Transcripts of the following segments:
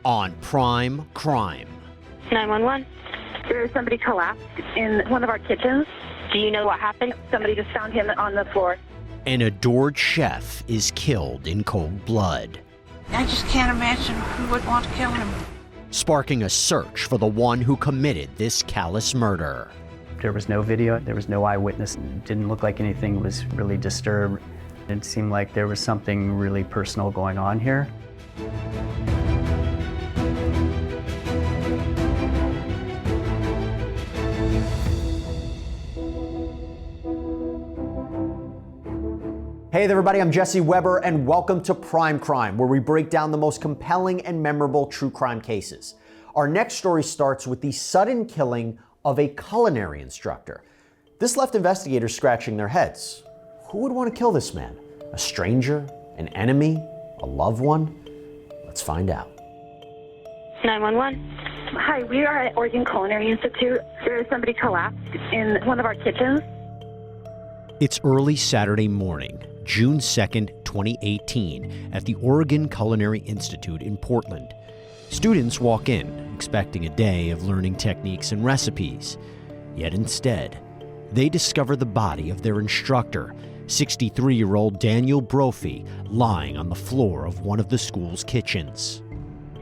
on Prime Crime. 911. There's somebody collapsed in one of our kitchens. Do you know what happened? Somebody just found him on the floor. An adored chef is killed in cold blood, I just can't imagine who would want to kill him. sparking a search for the one who committed this callous murder. There was no video, there was no eyewitness. It didn't look like anything was really disturbed. It seemed like there was something really personal going on here. Hey there, everybody, I'm Jesse Weber, and welcome to Prime Crime, where we break down the most compelling and memorable true crime cases. Our next story starts with the sudden killing of a culinary instructor. This left investigators scratching their heads. Who would want to kill this man? A stranger? An enemy? A loved one? Let's find out. 911. Hi, we are at Oregon Culinary Institute. There is somebody collapsed in one of our kitchens. It's early Saturday morning, June 2nd, 2018, at the Oregon Culinary Institute in Portland. Students walk in, expecting a day of learning techniques and recipes. Yet instead, they discover the body of their instructor, 63-year-old Daniel Brophy, lying on the floor of one of the school's kitchens.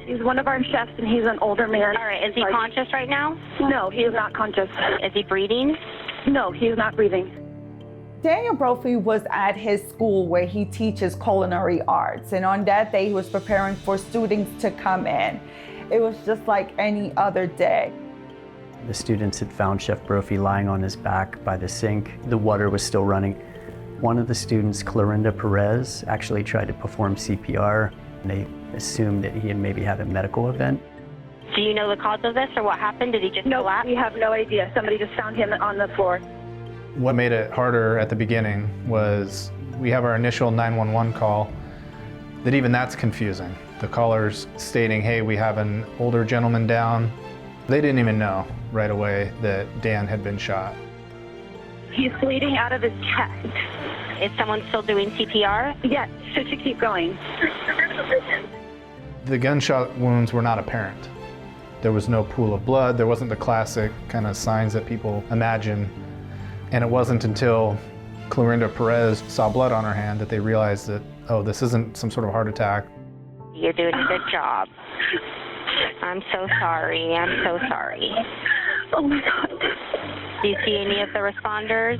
He's one of our chefs, and he's an older man. All right, is he conscious right now? No, he is not conscious. Is he breathing? No, he is not breathing. Daniel Brophy was at his school where he teaches culinary arts, and on that day he was preparing for students to come in. It was just like any other day. The students had found Chef Brophy lying on his back by the sink. The water was still running. One of the students, Clorinda Perez, actually tried to perform CPR. They assumed that he had maybe had a medical event. Do you know the cause of this or what happened? Did he just collapse? We have no idea. Somebody just found him on the floor. What made it harder at the beginning was we have our initial 911 call, that even that's confusing. The caller's stating, hey, we have an older gentleman down. They didn't even know right away that Dan had been shot. He's bleeding out of his chest. Is someone still doing CPR? Yes, should you keep going? The gunshot wounds were not apparent. There was no pool of blood. There wasn't the classic kind of signs that people imagine. And it wasn't until Clorinda Perez saw blood on her hand that they realized that, oh, this isn't some sort of heart attack. You're doing a good job. I'm so sorry. I'm so sorry. Oh my God. Do you see any of the responders?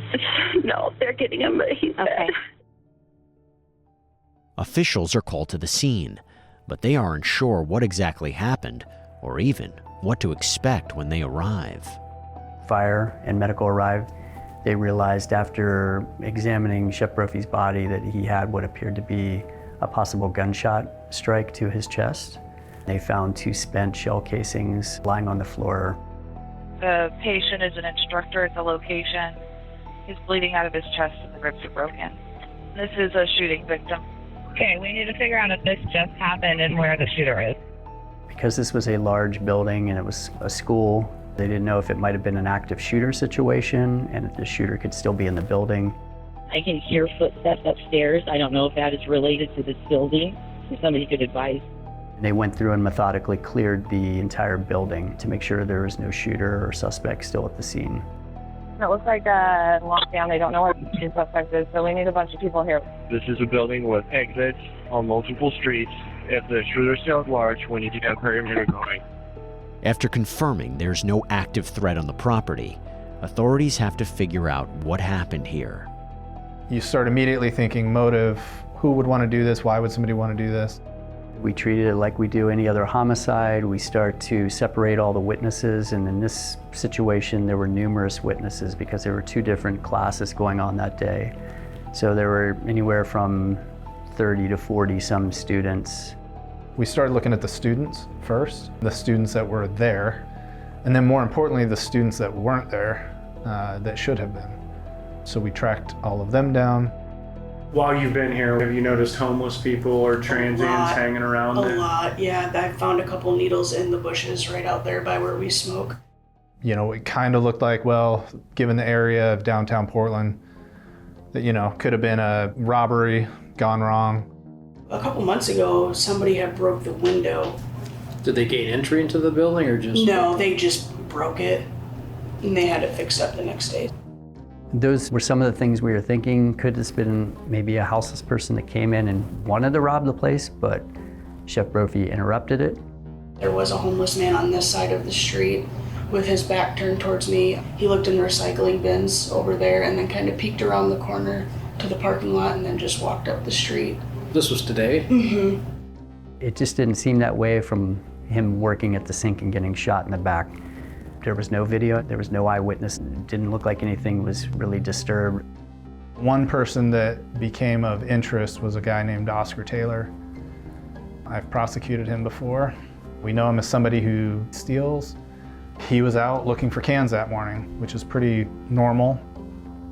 No, they're getting him, but he's Okay. dead. Officials are called to the scene, but they aren't sure what exactly happened or even what to expect when they arrive. Fire and medical arrived. They realized after examining Chef Brophy's body that he had what appeared to be a possible gunshot strike to his chest. They found 2 spent shell casings lying on the floor. The patient is an instructor at the location. He's bleeding out of his chest and the ribs are broken. This is a shooting victim. Okay, we need to figure out if this just happened and where the shooter is. Because this was a large building and it was a school, they didn't know if it might have been an active shooter situation and if the shooter could still be in the building. I can hear footsteps upstairs. I don't know if that is related to this building. If somebody could advise. They went through and methodically cleared the entire building to make sure there was no shooter or suspect still at the scene. It looks like a lockdown. They don't know where the suspect is, so we need a bunch of people here. This is a building with exits on multiple streets. If the shooter sounds large, we need to get perimeter going. After confirming there's no active threat on the property, authorities have to figure out what happened here. You start immediately thinking motive, who would want to do this? Why would somebody want to do this? We treated it like we do any other homicide. We start to separate all the witnesses, and in this situation there were numerous witnesses because there were 2 different classes going on that day. So there were anywhere from 30 to 40 some students. We started looking at the students first, the students that were there, and then more importantly, the students that weren't there that should have been. So we tracked all of them down. While you've been here, have you noticed homeless people or transients hanging around? A lot, yeah. I found a couple needles in the bushes right out there by where we smoke. You know, it kind of looked like, well, given the area of downtown Portland, that, you know, could have been a robbery gone wrong. A couple months ago, somebody had broke the window Did they gain entry into the building or just? No, they just broke it and they had it fixed up the next day. Those were some of the things we were thinking. Could this have been maybe a houseless person that came in and wanted to rob the place, but Chef Brophy interrupted it? There was a homeless man on this side of the street with his back turned towards me. He looked in the recycling bins over there and then kind of peeked around the corner to the parking lot and then just walked up the street. This was today? Mm-hmm. It just didn't seem that way from him working at the sink and getting shot in the back. There was no video, there was no eyewitness. It didn't look like anything was really disturbed. One person that became of interest was a guy named Oscar Taylor. I've prosecuted him before. We know him as somebody who steals. He was out looking for cans that morning, which is pretty normal.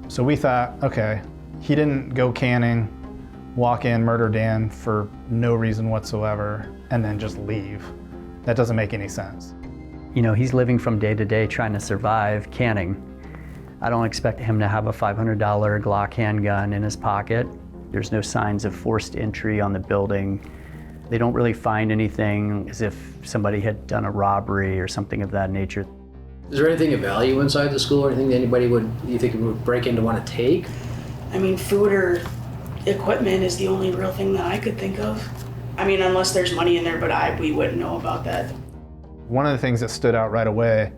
So we thought, okay, he didn't go canning, walk in, murder Dan for no reason whatsoever, and then just leave. That doesn't make any sense. You know, he's living from day to day trying to survive canning. I don't expect him to have a $500 Glock handgun in his pocket. There's no signs of forced entry on the building. They don't really find anything as if somebody had done a robbery or something of that nature. Is there anything of value inside the school or anything that anybody you think would break in to want to take? I mean, food or equipment is the only real thing that I could think of. I mean, unless there's money in there, but we wouldn't know about that. One of the things that stood out right away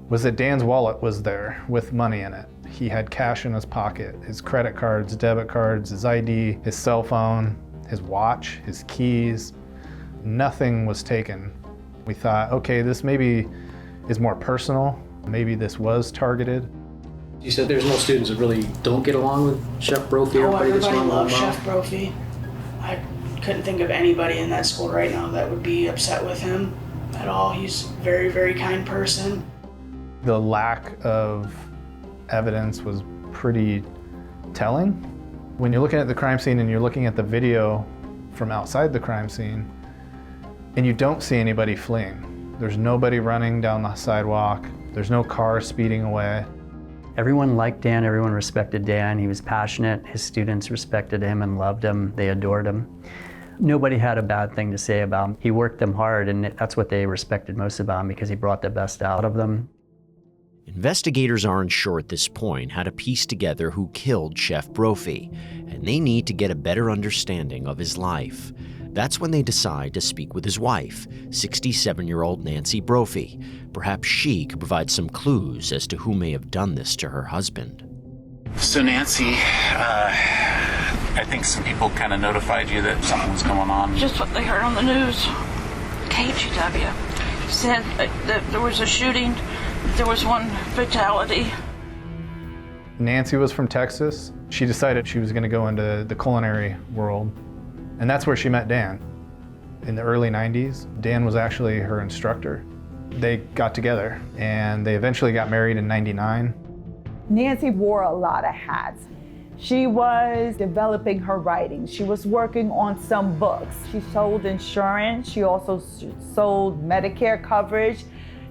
was that Dan's wallet was there with money in it. He had cash in his pocket, his credit cards, debit cards, his ID, his cell phone, his watch, his keys. Nothing was taken. We thought, okay, this maybe is more personal. Maybe this was targeted. You said there's no students that really don't get along with Chef Brophy. Oh, everybody loves Chef Brophy. I couldn't think of anybody in that school right now that would be upset with him at all. He's a very, very kind person. The lack of evidence was pretty telling. When you're looking at the crime scene and you're looking at the video from outside the crime scene, and you don't see anybody fleeing. There's nobody running down the sidewalk. There's no car speeding away. Everyone liked Dan, everyone respected Dan. He was passionate. His students respected him and loved him. They adored him. Nobody had a bad thing to say about him. He worked them hard, and that's what they respected most about him because he brought the best out of them. Investigators aren't sure at this point how to piece together who killed Chef Brophy, and they need to get a better understanding of his life. That's when they decide to speak with his wife, 67-year-old Nancy Brophy. Perhaps she could provide some clues as to who may have done this to her husband. So Nancy, I think some people kind of notified you that something was going on. Just what they heard on the news. KGW said that there was a shooting. There was one fatality. Nancy was from Texas. She decided she was going to go into the culinary world, and that's where she met Dan. In the early 90s, Dan was actually her instructor. They got together, and they eventually got married in '99. Nancy wore a lot of hats. She was developing her writing. She was working on some books. She sold insurance. She also sold Medicare coverage.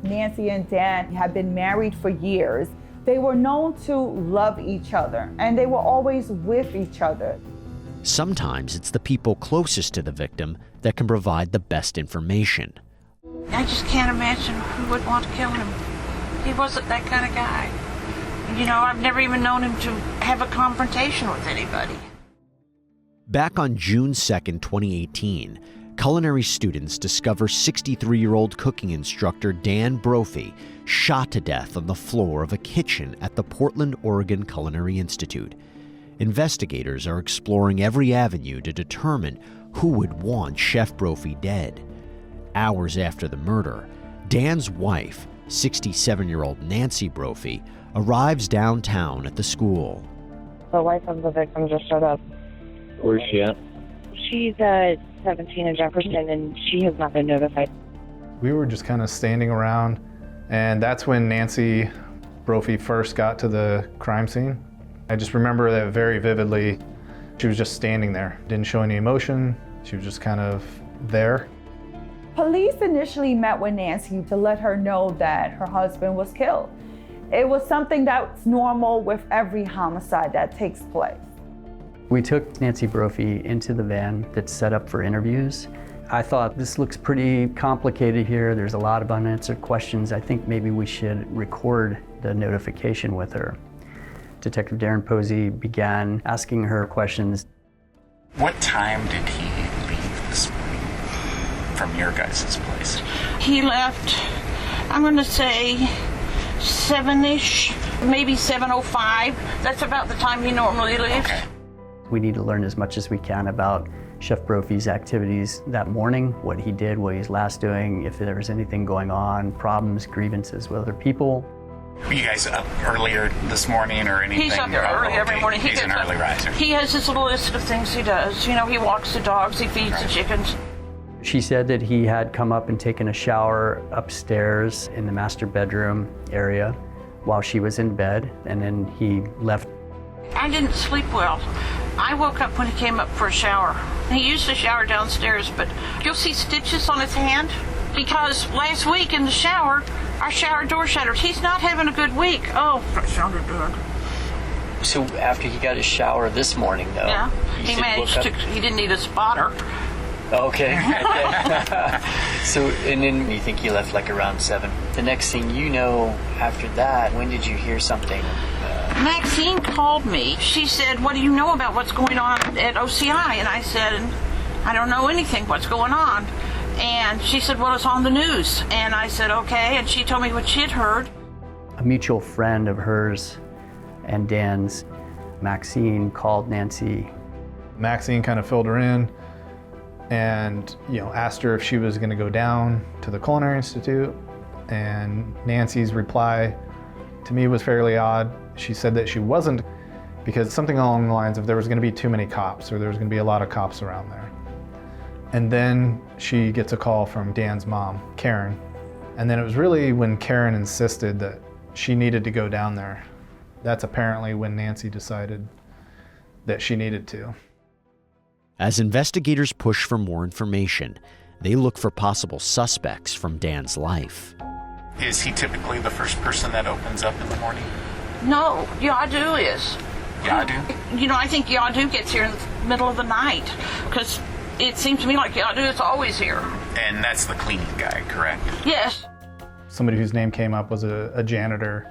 Nancy and Dan had been married for years. They were known to love each other, and they were always with each other. Sometimes it's the people closest to the victim that can provide the best information. I just can't imagine who would want to kill him. He wasn't that kind of guy. You know, I've never even known him to have a confrontation with anybody. Back on June 2nd, 2018, culinary students discover 63-year-old cooking instructor Dan Brophy shot to death on the floor of a kitchen at the Portland, Oregon Culinary Institute. Investigators are exploring every avenue to determine who would want Chef Brophy dead. Hours after the murder, Dan's wife, 67-year-old Nancy Brophy, arrives downtown at the school. The wife of the victim just showed up. Where's she at? She's at 17 in Jefferson, and she has not been notified. We were just kind of standing around, and that's when Nancy Brophy first got to the crime scene. I just remember that very vividly. She was just standing there, didn't show any emotion. She was just kind of there. Police initially met with Nancy to let her know that her husband was killed. It was something that's normal with every homicide that takes place. We took Nancy Brophy into the van that's set up for interviews. I thought, this looks pretty complicated here. There's a lot of unanswered questions. I think maybe we should record the notification with her. Detective Darren Posey began asking her questions. What time did he leave this morning from your guys' place? He left, I'm going to say 7-ish, maybe 7:05. That's about the time he normally leaves. Okay. We need to learn as much as we can about Chef Brophy's activities that morning, what he did, what he's last doing, if there was anything going on, problems, grievances with other people. Were you guys up earlier this morning or anything? He's up there early every morning. He's an early riser. He has his little list of things he does. You know, he walks the dogs, he feeds the chickens. She said that he had come up and taken a shower upstairs in the master bedroom area while she was in bed, and then he left. I didn't sleep well. I woke up when he came up for a shower. He used to shower downstairs, but you'll see stitches on his hand because last week in the shower, our shower door shattered. He's not having a good week. Oh, that sounded good. So after he got his shower this morning, though, yeah, he managed to. He didn't need a spotter. Okay. So, and then you think he left like around 7. The next thing you know, after that, when did you hear something? Maxine called me. She said, "What do you know about what's going on at OCI?" And I said, "I don't know anything. What's going on?" And she said, "Well, it's on the news." And I said, "Okay." And she told me what she'd heard. A mutual friend of hers and Dan's, Maxine, called Nancy. Maxine kind of filled her in and, asked her if she was going to go down to the Culinary Institute. And Nancy's reply to me was fairly odd. She said that she wasn't, because something along the lines of there was going to be too many cops, or there was going to be a lot of cops around there. And then she gets a call from Dan's mom, Karen. And then it was really when Karen insisted that she needed to go down there. That's apparently when Nancy decided that she needed to. As investigators push for more information, they look for possible suspects from Dan's life. Is he typically the first person that opens up in the morning? No, Yadu is. Yadu? I think Yadu gets here in the middle of the night, because it seems to me like Yadu is always here. And that's the cleaning guy, correct? Yes. Somebody whose name came up was a janitor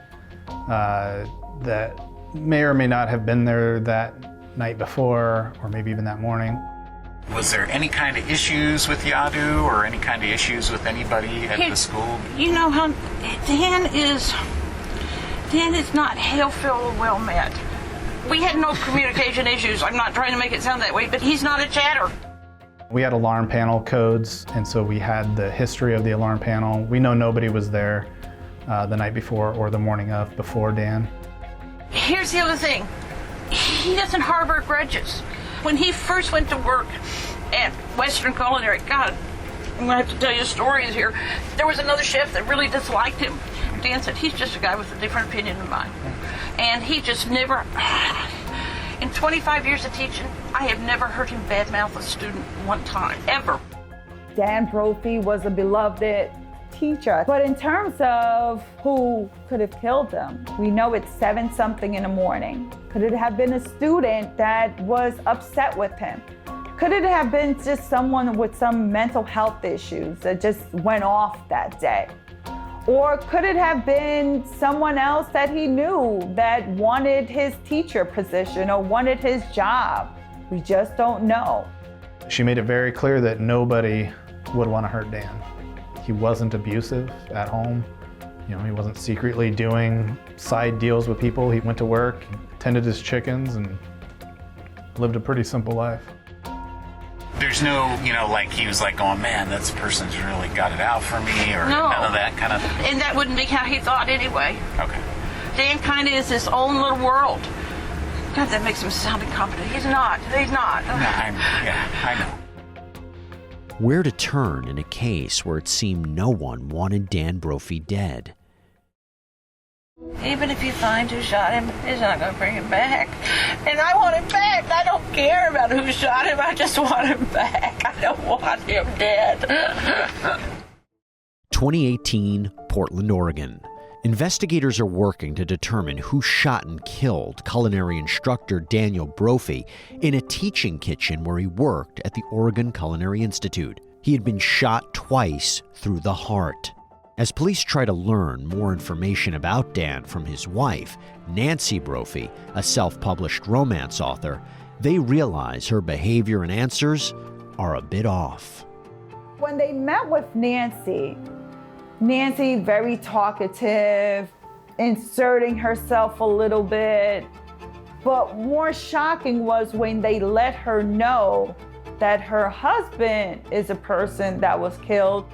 that may or may not have been there that night before, or maybe even that morning. Was there any kind of issues with Yadu or any kind of issues with anybody at the school? You know how Dan is not hail-filled well met. We had no communication issues. I'm not trying to make it sound that way, but he's not a chatter. We had alarm panel codes, and so we had the history of the alarm panel. We know nobody was there the night before or the morning of before Dan. Here's the other thing. He doesn't harbor grudges. When he first went to work at Western Culinary, God, I'm going to have to tell you stories here. There was another chef that really disliked him. Dan said, "He's just a guy with a different opinion than mine." And he just never, in 25 years of teaching, I have never heard him badmouth a student one time, ever. Dan Brophy was a beloved teacher. But in terms of who could have killed him, we know it's 7-something in the morning. Could it have been a student that was upset with him? Could it have been just someone with some mental health issues that just went off that day? Or could it have been someone else that he knew that wanted his teacher position or wanted his job? We just don't know. She made it very clear that nobody would want to hurt Dan. He wasn't abusive at home. He wasn't secretly doing side deals with people. He went to work, tended his chickens, and lived a pretty simple life. There's no, like he was like going, "Man, this person's really got it out for me," or none of that kind of. And that wouldn't be how he thought anyway. Okay. Dan kind of is his own little world. God, that makes him sound incompetent. He's not. He's not. No, I know. Where to turn in a case where it seemed no one wanted Dan Brophy dead? Even if you find who shot him, he's not going to bring him back. And I want him back. I don't care about who shot him. I just want him back. I don't want him dead. 2018, Portland, Oregon. Investigators are working to determine who shot and killed culinary instructor Daniel Brophy in a teaching kitchen where he worked at the Oregon Culinary Institute. He had been shot twice through the heart. As police try to learn more information about Dan from his wife, Nancy Brophy, a self-published romance author, they realize her behavior and answers are a bit off. When they met with Nancy, very talkative, inserting herself a little bit. But more shocking was when they let her know that her husband is a person that was killed.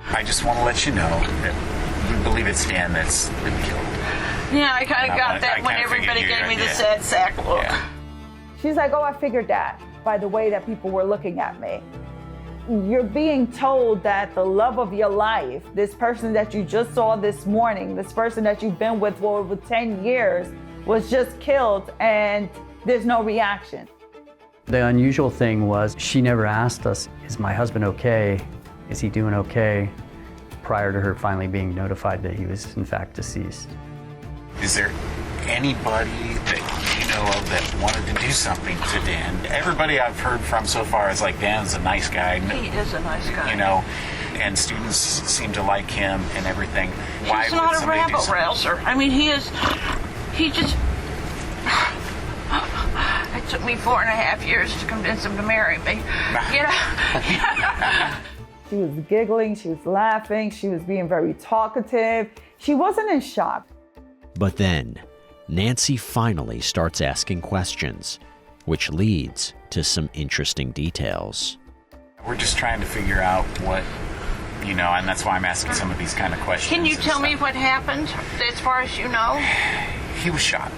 I just want to let you know that we believe it's Dan that's been killed. Yeah, I kind of got that when everybody gave me the sad sack look. Yeah. She's like, oh, I figured that by the way that people were looking at me. You're being told that the love of your life, this person that you just saw this morning, this person that you've been with for over 10 years, was just killed, and there's no reaction. The unusual thing was she never asked us, is my husband okay? Is he doing okay? Prior to her finally being notified that he was in fact deceased. Is there anybody that you know of that wanted to do something to Dan? Everybody I've heard from so far is like, Dan's a nice guy. He is a nice guy. You know, and students seem to like him and everything. Why He's would not a somebody do something? rabble-rouser. I mean, he just... It took me 4.5 years to convince him to marry me. You know? She was giggling, she was laughing, she was being very talkative. She wasn't in shock. But then, Nancy finally starts asking questions, which leads to some interesting details. We're just trying to figure out what, you know, and that's why I'm asking some of these kind of questions. Can you tell me what happened, as far as you know? He was shot.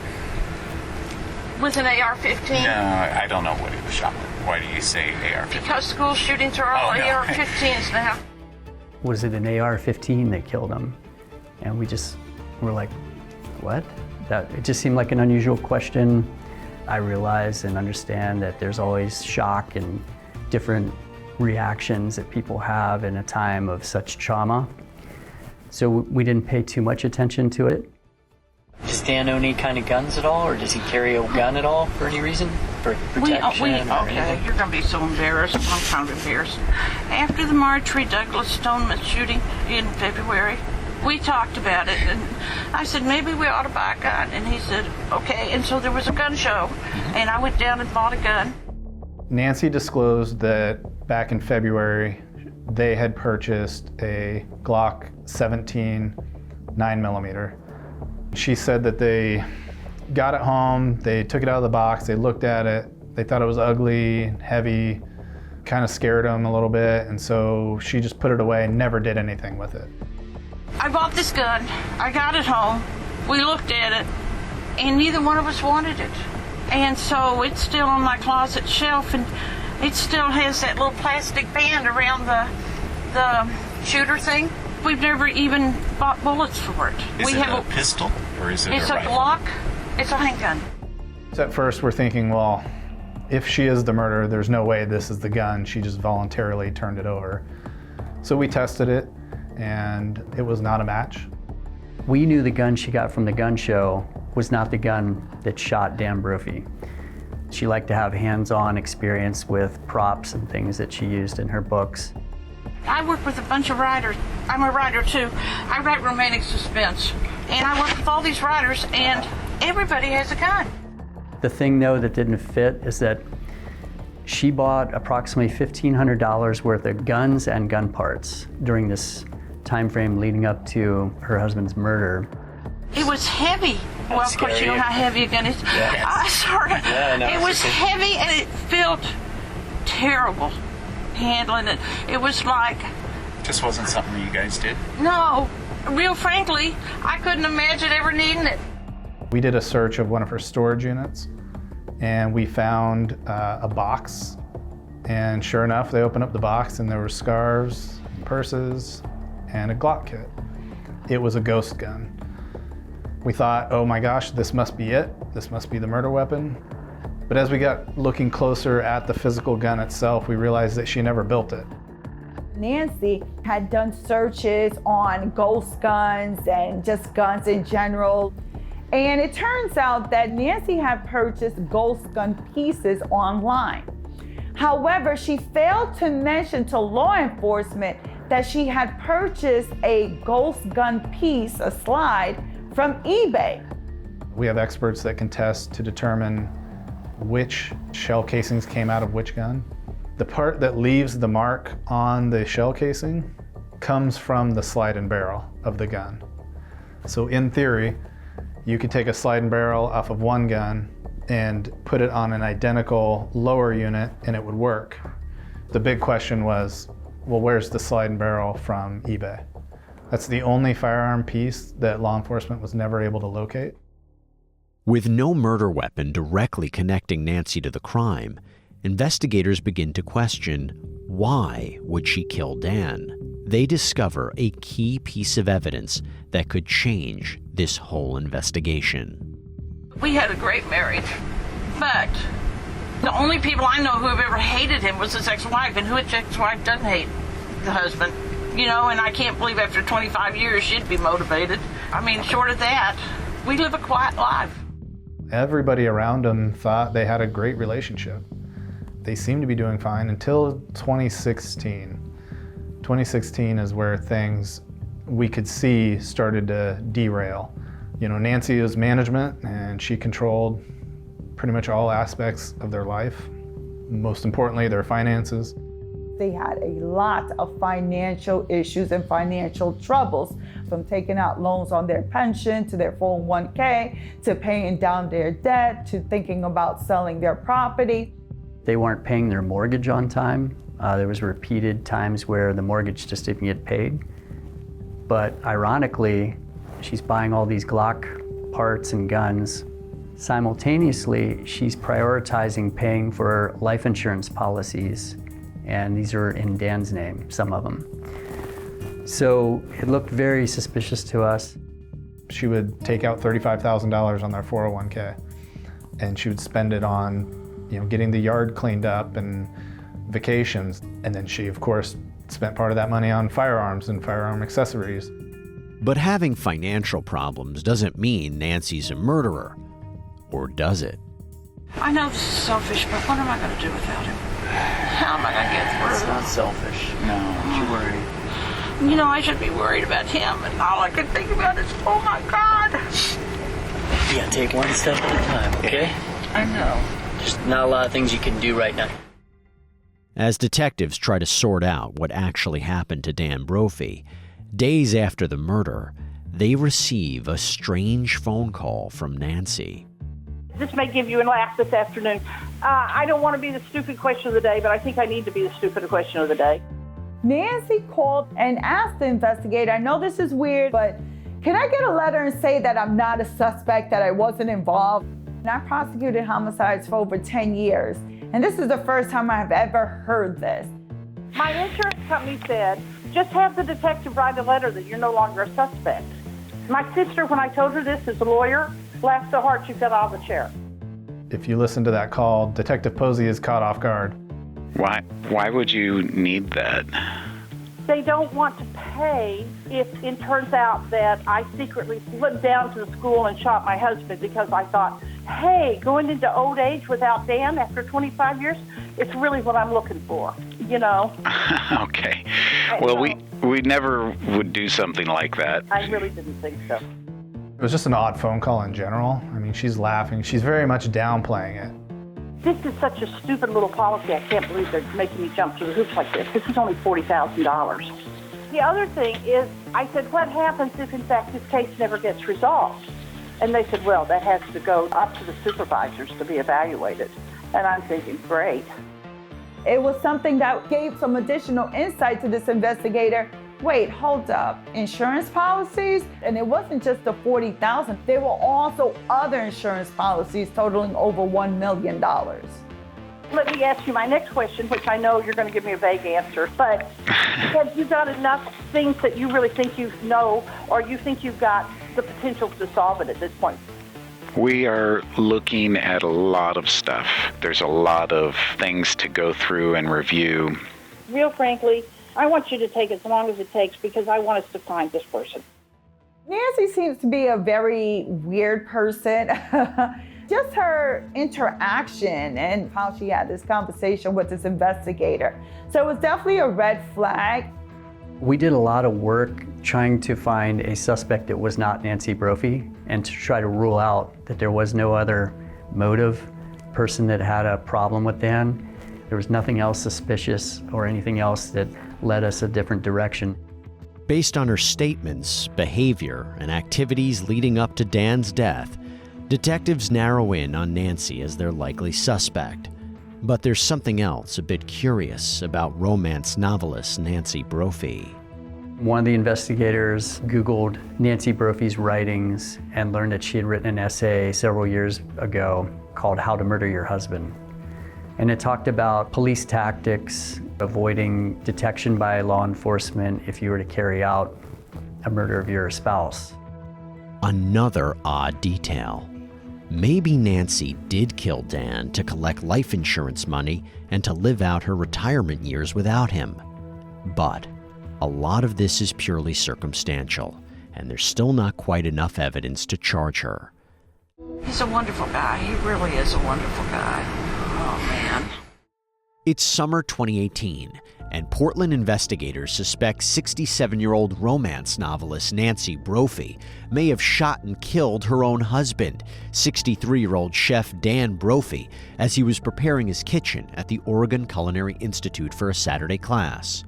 With an AR-15? No, I don't know what he was shot with. Why do you say AR-15? Because school shootings are all AR-15s now. Was it an AR-15 that killed him? And we just were like, what? It just seemed like an unusual question. I realize and understand that there's always shock and different reactions that people have in a time of such trauma. So we didn't pay too much attention to it. Does Dan own any kind of guns at all, or does he carry a gun at all for any reason? For protection or anything? You're going to be so embarrassed. I'm kind of embarrassed. After the Marjorie Douglas Stoneman shooting in February, we talked about it, and I said, maybe we ought to buy a gun. And he said, okay. And so there was a gun show, and I went down and bought a gun. Nancy disclosed that back in February, they had purchased a Glock 17 9mm. She said that they got it home, they took it out of the box, they looked at it, they thought it was ugly, heavy, kind of scared them a little bit, and so she just put it away and never did anything with it. I bought this gun, I got it home, we looked at it, and neither one of us wanted it. And so it's still on my closet shelf, and it still has that little plastic band around the shooter thing. We've never even bought bullets for it. Is it a pistol, or is it it's a a rifle? Glock. It's a handgun. So at first we're thinking, well, if she is the murderer, there's no way this is the gun. She just voluntarily turned it over. So we tested it, and it was not a match. We knew the gun she got from the gun show was not the gun that shot Dan Brophy. She liked to have hands-on experience with props and things that she used in her books. I work with a bunch of writers. I'm a writer too. I write romantic suspense. And I work with all these writers, and everybody has a gun. The thing, though, that didn't fit is that she bought approximately $1,500 worth of guns and gun parts during this time frame leading up to her husband's murder. It was heavy. Well, of course, you know how heavy a gun is. Yeah. I'm sorry. Yeah, no, it was heavy, and it felt terrible handling it. It was like... Just wasn't something you guys did? No. Real frankly, I couldn't imagine ever needing it. We did a search of one of her storage units, and we found a box. And sure enough, they opened up the box, and there were scarves, purses, and a Glock kit. It was a ghost gun. We thought, oh my gosh, this must be it. This must be the murder weapon. But as we got looking closer at the physical gun itself, we realized that she never built it. Nancy had done searches on ghost guns and just guns in general. And it turns out that Nancy had purchased ghost gun pieces online. However, she failed to mention to law enforcement that she had purchased a ghost gun piece, a slide, from eBay. We have experts that can test to determine which shell casings came out of which gun. The part that leaves the mark on the shell casing comes from the slide and barrel of the gun. So in theory, you could take a slide and barrel off of one gun and put it on an identical lower unit and it would work. The big question was, well, where's the slide and barrel from eBay? That's the only firearm piece that law enforcement was never able to locate. With no murder weapon directly connecting Nancy to the crime, investigators begin to question, why would she kill Dan? They discover a key piece of evidence that could change this whole investigation. We had a great marriage, but the only people I know who have ever hated him was his ex-wife, and which ex-wife doesn't hate the husband? You know, and I can't believe after 25 years she'd be motivated. I mean, short of that, we live a quiet life. Everybody around him thought they had a great relationship. They seemed to be doing fine until 2016. 2016 is where things we could see started to derail. You know, Nancy was management and she controlled pretty much all aspects of their life. Most importantly, their finances. They had a lot of financial issues and financial troubles, from taking out loans on their pension to their 401k, to paying down their debt, to thinking about selling their property. They weren't paying their mortgage on time. There was repeated times where the mortgage just didn't get paid. But ironically, she's buying all these Glock parts and guns. Simultaneously, she's prioritizing paying for life insurance policies. And these are in Dan's name, some of them. So it looked very suspicious to us. She would take out $35,000 on their 401k, and she would spend it on, you know, getting the yard cleaned up and vacations. And then she, of course, spent part of that money on firearms and firearm accessories. But having financial problems doesn't mean Nancy's a murderer. Or does it? I know this is selfish, but what am I going to do without him? How am I going to get through? It's not selfish. No, don't you worry. You know, I should be worried about him, and all I can think about is, oh my God. You gotta take one step at a time, okay? I know. Just not a lot of things you can do right now. As detectives try to sort out what actually happened to Dan Brophy, days after the murder, they receive a strange phone call from Nancy. This may give you a laugh this afternoon. I don't want to be the stupid question of the day, but I think I need to be the stupid question of the day. Nancy called and asked the investigator, I know this is weird, but can I get a letter and say that I'm not a suspect, that I wasn't involved? And I prosecuted homicides for over 10 years, and this is the first time I've ever heard this. My insurance company said, just have the detective write a letter that you're no longer a suspect. My sister, when I told her this as a lawyer, laughed so hard she fell out of the chair. If you listen to that call, Detective Posey is caught off guard. Why would you need that? They don't want to pay if it turns out that I secretly slipped down to the school and shot my husband because I thought, hey, going into old age without Dan after 25 years, it's really what I'm looking for, you know? Okay. Well, we never would do something like that. I really didn't think so. It was just an odd phone call in general. I mean, she's laughing. She's very much downplaying it. This is such a stupid little policy. I can't believe they're making me jump through the hoops like this. This is only $40,000. The other thing is, I said, what happens if, in fact, this case never gets resolved? And they said, well, that has to go up to the supervisors to be evaluated. And I'm thinking, great. It was something that gave some additional insight to this investigator. Wait, hold up, insurance policies? And it wasn't just the $40,000, there were also other insurance policies totaling over $1 million. Let me ask you my next question, which I know you're going to give me a vague answer, but have you got enough things that you really think you know, or you think you've got the potential to solve it at this point? We are looking at a lot of stuff. There's a lot of things to go through and review. Real frankly, I want you to take as long as it takes because I want us to find this person. Nancy seems to be a very weird person. just her interaction and how she had this conversation with this investigator. So it was definitely a red flag. We did a lot of work trying to find a suspect that was not Nancy Brophy and to try to rule out that there was no other motive, person that had a problem with Dan. There was nothing else suspicious or anything else that led us a different direction. Based on her statements, behavior, and activities leading up to Dan's death, detectives narrow in on Nancy as their likely suspect. But there's something else a bit curious about romance novelist Nancy Brophy. One of the investigators Googled Nancy Brophy's writings and learned that she had written an essay several years ago called How to Murder Your Husband. And it talked about police tactics, avoiding detection by law enforcement if you were to carry out a murder of your spouse. Another odd detail. Maybe Nancy did kill Dan to collect life insurance money and to live out her retirement years without him. But a lot of this is purely circumstantial, and there's still not quite enough evidence to charge her. He's a wonderful guy. He really is a wonderful guy. Oh, man. It's summer 2018, and Portland investigators suspect 67-year-old romance novelist Nancy Brophy may have shot and killed her own husband, 63-year-old Chef Dan Brophy, as he was preparing his kitchen at the Oregon Culinary Institute for a Saturday class.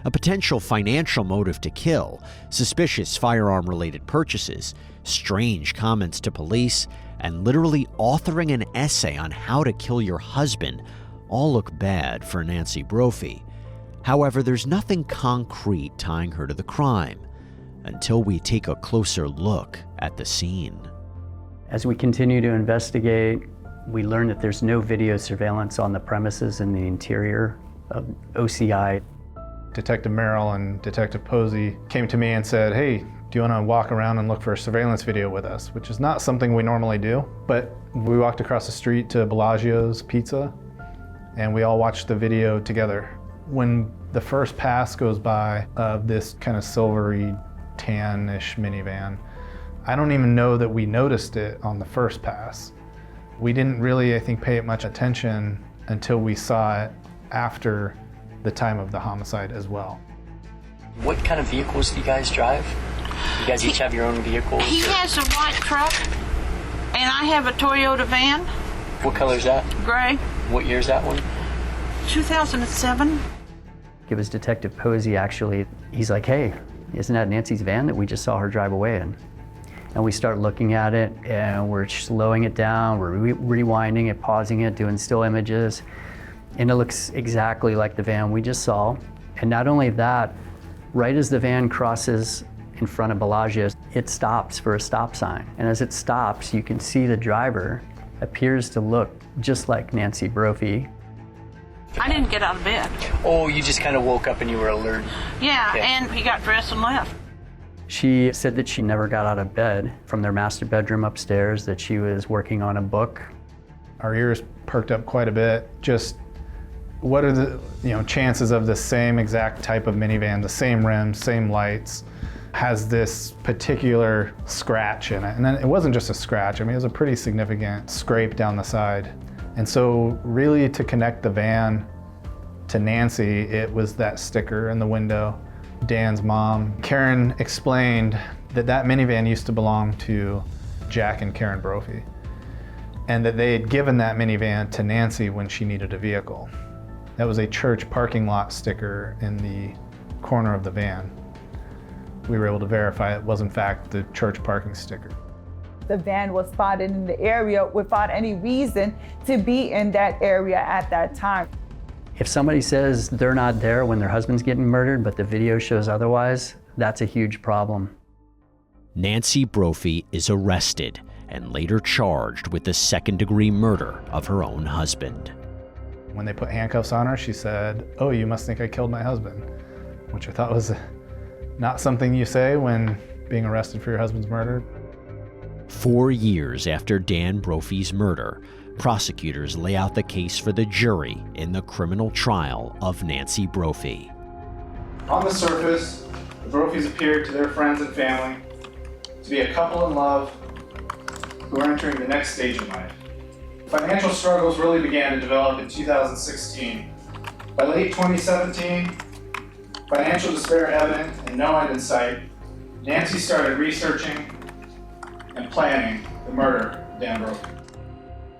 A potential financial motive to kill, suspicious firearm-related purchases, strange comments to police, and literally authoring an essay on how to kill your husband all look bad for Nancy Brophy. However, there's nothing concrete tying her to the crime until we take a closer look at the scene. As we continue to investigate, we learn that there's no video surveillance on the premises in the interior of OCI. Detective Merrill and Detective Posey came to me and said, hey, do you want to walk around and look for a surveillance video with us? Which is not something we normally do, but we walked across the street to Bellagio's Pizza and we all watched the video together. When the first pass goes by of this kind of silvery tan-ish minivan, I don't even know that we noticed it on the first pass. We didn't really, I think, pay it much attention until we saw it after the time of the homicide as well. What kind of vehicles do you guys drive? You guys each have your own vehicles? He has a white truck, and I have a Toyota van. What color is that? Gray. What year is that one? 2007. It was Detective Posey, actually. He's like, hey, isn't that Nancy's van that we just saw her drive away in? And we start looking at it, and we're slowing it down, we're rewinding it, pausing it, doing still images, and it looks exactly like the van we just saw. And not only that, right as the van crosses in front of Bellagio, it stops for a stop sign. And as it stops, you can see the driver appears to look just like Nancy Brophy. I didn't get out of bed. Oh, you just kind of woke up and you were alert. Yeah, Okay. And he got dressed and left. She said that she never got out of bed from their master bedroom upstairs, that she was working on a book. Our ears perked up quite a bit. Just what are the chances of the same exact type of minivan, the same rims, same lights, has this particular scratch in it? And then it wasn't just a scratch, I mean, it was a pretty significant scrape down the side. And so really to connect the van to Nancy, it was that sticker in the window. Dan's mom, Karen, explained that that minivan used to belong to Jack and Karen Brophy, and that they had given that minivan to Nancy when she needed a vehicle. That was a church parking lot sticker in the corner of the van. We were able to verify it was in fact the church parking sticker. The van was spotted in the area without any reason to be in that area at that time. If somebody says they're not there when their husband's getting murdered, but the video shows otherwise, that's a huge problem. Nancy Brophy is arrested and later charged with the second-degree murder of her own husband. When they put handcuffs on her, she said, "Oh, you must think I killed my husband," which I thought was not something you say when being arrested for your husband's murder. 4 years after Dan Brophy's murder, prosecutors lay out the case for the jury in the criminal trial of Nancy Brophy. On the surface, the Brophies appeared to their friends and family to be a couple in love who are entering the next stage in life. Financial struggles really began to develop in 2016. By late 2017, financial despair evident and no end in sight, Nancy started researching and planning the murder of Dan Brophy.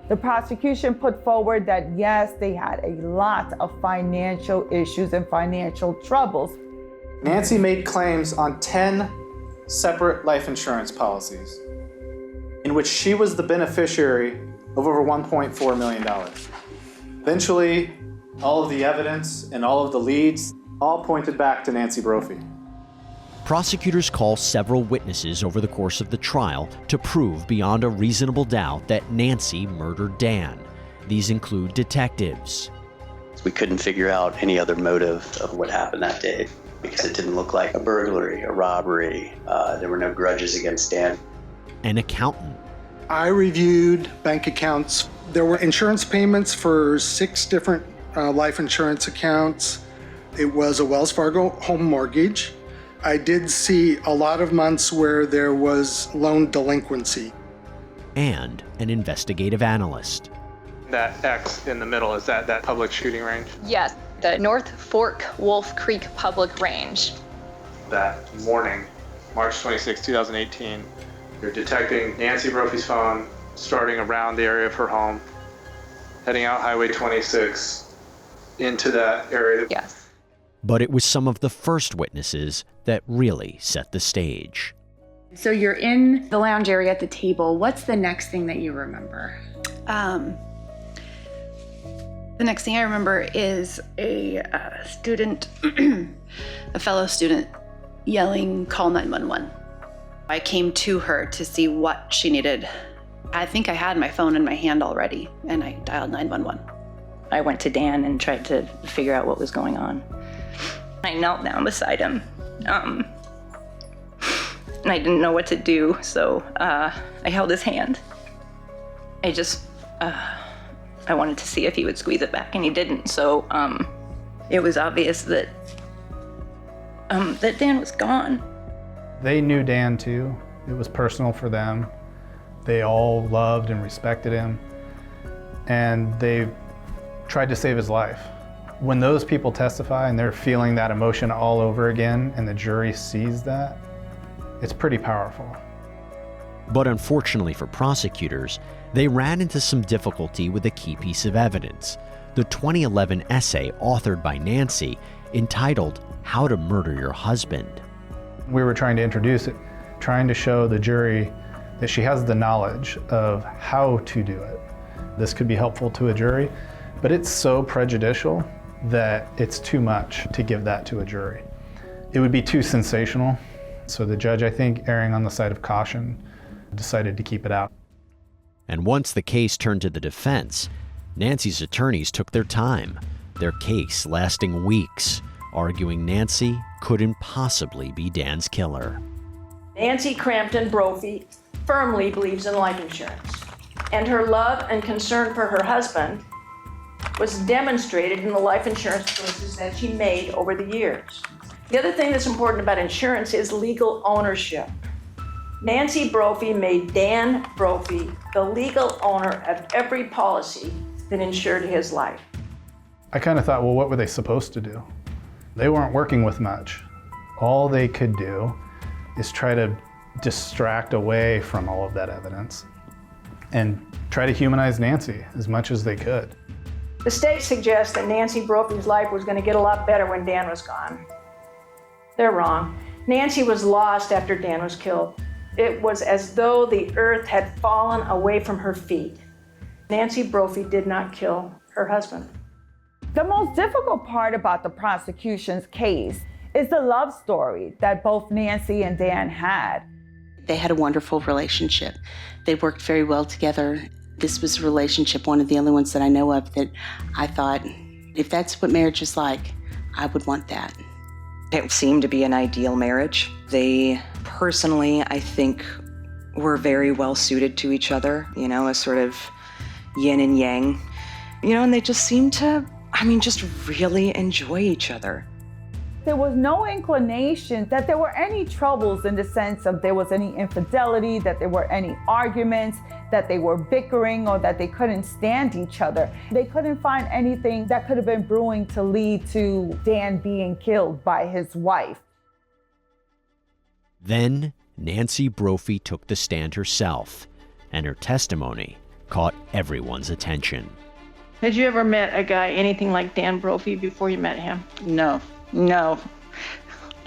The prosecution put forward that yes, they had a lot of financial issues and financial troubles. Nancy made claims on 10 separate life insurance policies in which she was the beneficiary of over $1.4 million. Eventually, all of the evidence and all of the leads all pointed back to Nancy Brophy. Prosecutors call several witnesses over the course of the trial to prove beyond a reasonable doubt that Nancy murdered Dan. These include detectives. We couldn't figure out any other motive of what happened that day because it didn't look like a burglary, a robbery. There were no grudges against Dan. An accountant. I reviewed bank accounts. There were insurance payments for 6 different life insurance accounts. It was a Wells Fargo home mortgage. I did see a lot of months where there was loan delinquency. And an investigative analyst. That X in the middle, is that public shooting range? Yes, the North Fork Wolf Creek Public Range. That morning, March 26, 2018, you're detecting Nancy Brophy's phone starting around the area of her home, heading out Highway 26 into that area. Yes. But it was some of the first witnesses that really set the stage. So you're in the lounge area at the table. What's the next thing that you remember? The next thing I remember is a student, a fellow student, yelling, "Call 911." I came to her to see what she needed. I think I had my phone in my hand already, and I dialed 911. I went to Dan and tried to figure out what was going on. I knelt down beside him, and I didn't know what to do, so I held his hand. I wanted to see if he would squeeze it back, and he didn't, so it was obvious that Dan was gone. They knew Dan too. It was personal for them. They all loved and respected him, and they tried to save his life. When those people testify and they're feeling that emotion all over again and the jury sees that, it's pretty powerful. But unfortunately for prosecutors, they ran into some difficulty with a key piece of evidence, the 2011 essay authored by Nancy entitled "How to Murder Your Husband." We were trying to introduce it, trying to show the jury that she has the knowledge of how to do it. This could be helpful to a jury, but it's so prejudicial that it's too much to give that to a jury. It would be too sensational. So the judge, I think, erring on the side of caution, decided to keep it out. And once the case turned to the defense, Nancy's attorneys took their time, their case lasting weeks, arguing Nancy couldn't possibly be Dan's killer. Nancy Crampton Brophy firmly believes in life insurance, and her love and concern for her husband was demonstrated in the life insurance choices that she made over the years. The other thing that's important about insurance is legal ownership. Nancy Brophy made Dan Brophy the legal owner of every policy that insured his life. I kind of thought, well, what were they supposed to do? They weren't working with much. All they could do is try to distract away from all of that evidence and try to humanize Nancy as much as they could. The state suggests that Nancy Brophy's life was going to get a lot better when Dan was gone. They're wrong. Nancy was lost after Dan was killed. It was as though the earth had fallen away from her feet. Nancy Brophy did not kill her husband. The most difficult part about the prosecution's case is the love story that both Nancy and Dan had. They had a wonderful relationship. They worked very well together. This was a relationship, one of the only ones that I know of, that I thought, if that's what marriage is like, I would want that. It seemed to be an ideal marriage. They personally, I think, were very well suited to each other, a sort of yin and yang, and they just seemed to, just really enjoy each other. There was no inclination that there were any troubles in the sense of there was any infidelity, that there were any arguments, that they were bickering, or that they couldn't stand each other. They couldn't find anything that could have been brewing to lead to Dan being killed by his wife. Then Nancy Brophy took the stand herself, and her testimony caught everyone's attention. Had you ever met a guy anything like Dan Brophy before you met him? No.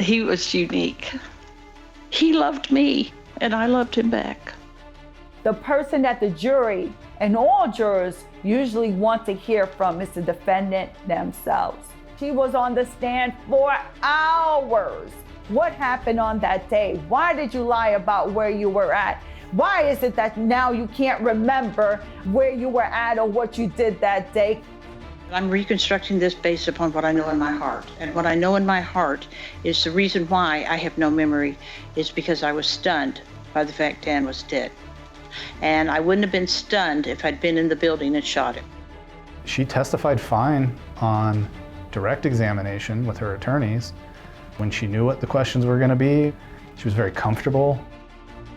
He was unique. He loved me, and I loved him back. The person that the jury and all jurors usually want to hear from is the defendant themselves. She was on the stand for hours. What happened on that day? Why did you lie about where you were at? Why is it that now you can't remember where you were at or what you did that day? I'm reconstructing this based upon what I know in my heart. And what I know in my heart is the reason why I have no memory is because I was stunned by the fact Dan was dead. And I wouldn't have been stunned if I'd been in the building and shot him. She testified fine on direct examination with her attorneys. When she knew what the questions were going to be, she was very comfortable.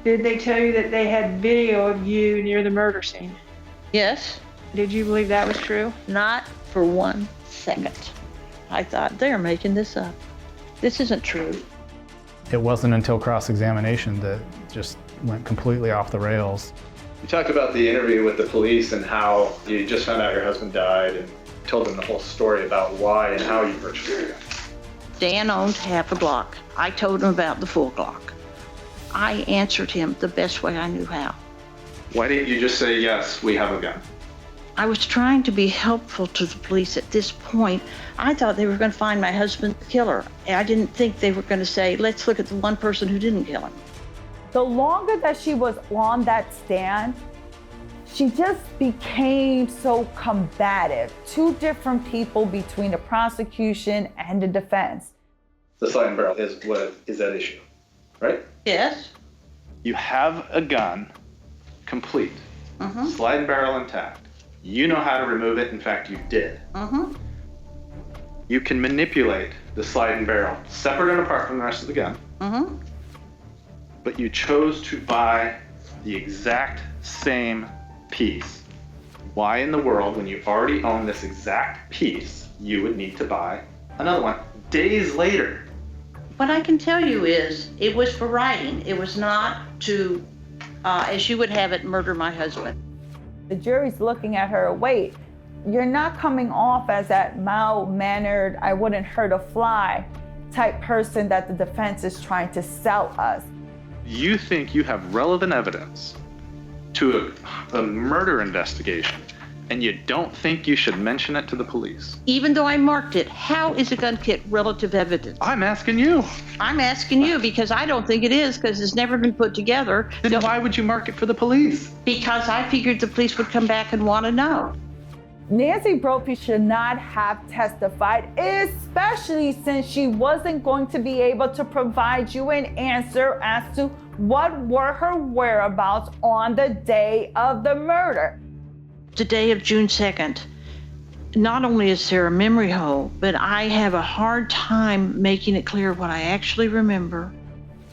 Did they tell you that they had video of you near the murder scene? Yes. Did you believe that was true? Not for 1 second. I thought, they're making this up. This isn't true. It wasn't until cross-examination that just went completely off the rails. You talked about the interview with the police and how you just found out your husband died and told them the whole story about why and how you purchased it. Dan owned half a block. I told him about the full block. I answered him the best way I knew how. Why didn't you just say, yes, we have a gun? I was trying to be helpful to the police at this point. I thought they were going to find my husband's killer. I didn't think they were going to say, let's look at the one person who didn't kill him. The longer that she was on that stand, she just became so combative. Two different people between the prosecution and the defense. The slide and barrel is what is at issue, right? Yes. You have a gun, complete, slide and barrel intact. You know how to remove it. In fact, you did. You can manipulate the slide and barrel separate and apart from the rest of the gun. But you chose to buy the exact same piece. Why in the world, when you already own this exact piece, you would need to buy another one days later? What I can tell you is, it was for writing. It was not to, as you would have it, murder my husband. The jury's looking at her, wait, you're not coming off as that mild-mannered, I wouldn't hurt a fly type person that the defense is trying to sell us. You think you have relevant evidence to a murder investigation, and you don't think you should mention it to the police? Even though I marked it, how is it going to get relative evidence? I'm asking you. I'm asking you because I don't think it is, because it's never been put together. Then why would you mark it for the police? Because I figured the police would come back and want to know. Nancy Brophy should not have testified, especially since she wasn't going to be able to provide you an answer as to what were her whereabouts on the day of the murder. The day of June 2nd, not only is there a memory hole, but I have a hard time making it clear what I actually remember.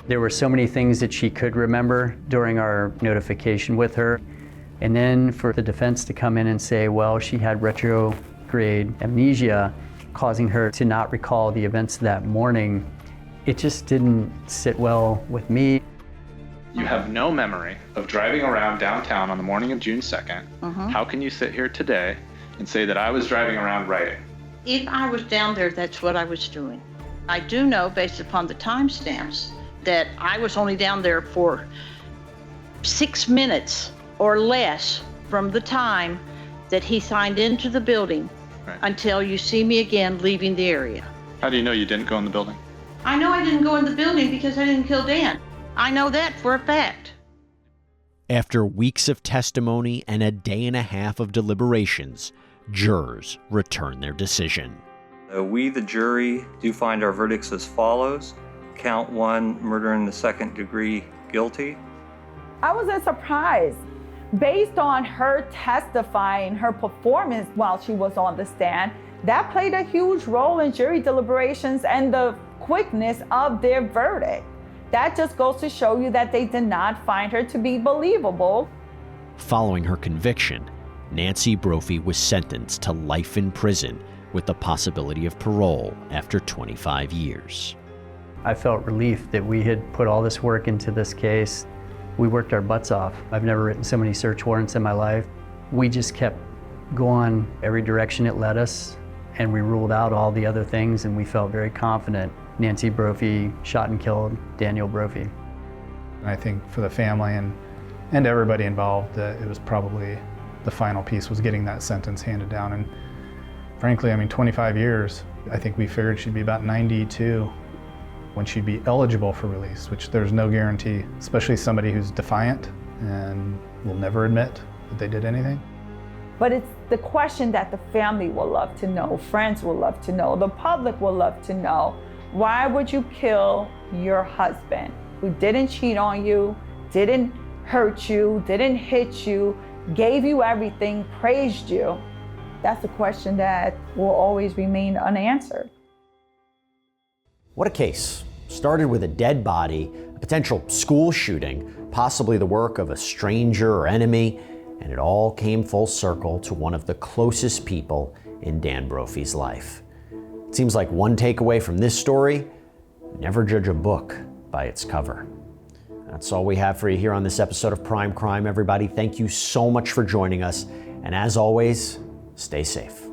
There were so many things that she could remember during our notification with her. And then for the defense to come in and say, well, she had retrograde amnesia, causing her to not recall the events that morning, it just didn't sit well with me. You have no memory of driving around downtown on the morning of June 2nd. How can you sit here today and say that I was driving around writing? If I was down there, that's what I was doing. I do know, based upon the timestamps, that I was only down there for 6 minutes or less from the time that he signed into the building until you see me again leaving the area. How do you know you didn't go in the building? I know I didn't go in the building because I didn't kill Dan. I know that for a fact. After weeks of testimony and a day and a half of deliberations, jurors return their decision. We, the jury, do find our verdicts as follows. Count 1, murder in the second degree, guilty. I was surprised. Based on her testifying, her performance while she was on the stand, That played a huge role in jury deliberations and the quickness of their verdict. That just goes to show you that they did not find her to be believable. Following her conviction, Nancy Brophy was sentenced to life in prison with the possibility of parole after 25 years. I felt relief that we had put all this work into this case. We worked our butts off. I've never written so many search warrants in my life. We just kept going every direction it led us, and we ruled out all the other things, and we felt very confident. Nancy Brophy shot and killed Daniel Brophy. I think for the family and everybody involved, it was probably the final piece was getting that sentence handed down. And frankly, 25 years, I think we figured she'd be about 92 when she'd be eligible for release, which there's no guarantee, especially somebody who's defiant and will never admit that they did anything. But it's the question that the family will love to know, friends will love to know, the public will love to know. Why would you kill your husband who didn't cheat on you, didn't hurt you, didn't hit you, gave you everything, praised you? That's a question that will always remain unanswered. What a case. Started with a dead body, a potential school shooting, possibly the work of a stranger or enemy, and it all came full circle to one of the closest people in Dan Brophy's life. It seems like one takeaway from this story: never judge a book by its cover. That's all we have for you here on this episode of Prime Crime, everybody. Thank you so much for joining us, and as always, stay safe.